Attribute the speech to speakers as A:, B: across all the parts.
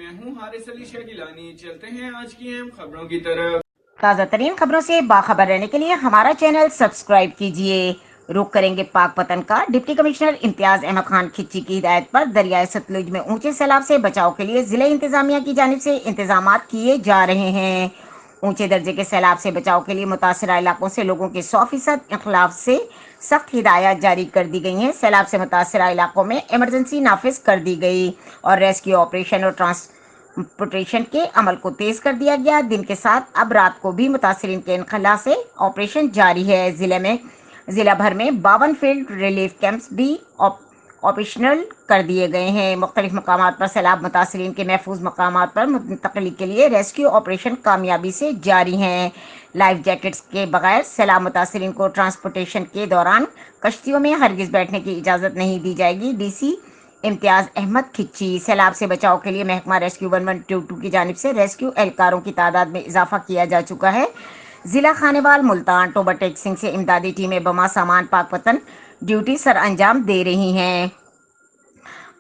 A: میں ہوں حارث علی شاہ گیلانی۔ چلتے ہیں آج کی اہم خبروں کی طرف۔
B: تازہ ترین خبروں سے باخبر رہنے کے لیے ہمارا چینل سبسکرائب کیجیے۔ رخ کریں گے پاک پتن کا۔ ڈپٹی کمشنر امتیاز احمد خان کھچی کی ہدایت پر دریائے ستلج میں اونچے سیلاب سے بچاؤ کے لیے ضلع انتظامیہ کی جانب سے انتظامات کیے جا رہے ہیں۔ اونچے درجے کے سیلاب سے بچاؤ کے لیے متاثرہ علاقوں سے لوگوں کے 100% انخلاف سے سخت ہدایات جاری کر دی گئی ہیں۔ سیلاب سے متاثرہ علاقوں میں ایمرجنسی نافذ کر دی گئی اور ریسکیو آپریشن اور ٹرانسپورٹیشن کے عمل کو تیز کر دیا گیا۔ دن کے ساتھ اب رات کو بھی متاثرین کے انخلا سے آپریشن جاری ہے۔ ضلع بھر میں 52 فیلڈ ریلیف کیمپس بھی آپریشنل کر دیے گئے ہیں۔ مختلف مقامات پر سیلاب متاثرین کے محفوظ مقامات پر منتقلی کے لیے ریسکیو آپریشن کامیابی سے جاری ہیں۔ لائف جیکٹس کے بغیر سیلاب متاثرین کو ٹرانسپورٹیشن کے دوران کشتیوں میں ہرگز بیٹھنے کی اجازت نہیں دی جائے گی۔ ڈی سی امتیاز احمد کھچی۔ سیلاب سے بچاؤ کے لیے محکمہ ریسکیو 1122 کی جانب سے ریسکیو اہلکاروں کی تعداد میں اضافہ کیا جا چکا ہے۔ ضلع خانیوال ملتان ٹوبہ ٹیکسنگ سے امدادی ٹیمیں بما سامان پاک پتن ڈیوٹی سر انجام دے رہی ہیں۔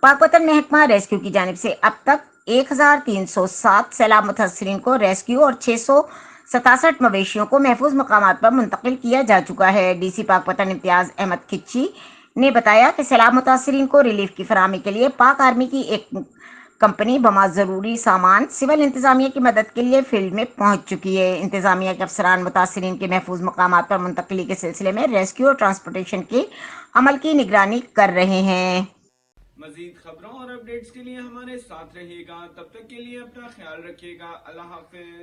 B: پاک پتن محکمہ ریسکیو کی جانب سے اب تک 1307 سیلاب متاثرین کو ریسکیو اور 667 مویشیوں کو محفوظ مقامات پر منتقل کیا جا چکا ہے۔ ڈی سی پاک پتن امتیاز احمد کھچی نے بتایا کہ سیلاب متاثرین کو ریلیف کی فراہمی کے لیے پاک آرمی کی ایک کمپنی بما ضروری سامان سول انتظامیہ کی مدد کے لیے فیلڈ میں پہنچ چکی ہے۔ انتظامیہ کے افسران متاثرین کے محفوظ مقامات پر منتقلی کے سلسلے میں ریسکیو اور ٹرانسپورٹیشن کے عمل کی نگرانی کر رہے ہیں۔
A: مزید خبروں اور اپڈیٹس کے لیے ہمارے ساتھ رہیے گا۔ تب تک کے لیے اپنا خیال رکھیے گا۔ اللہ حافظ۔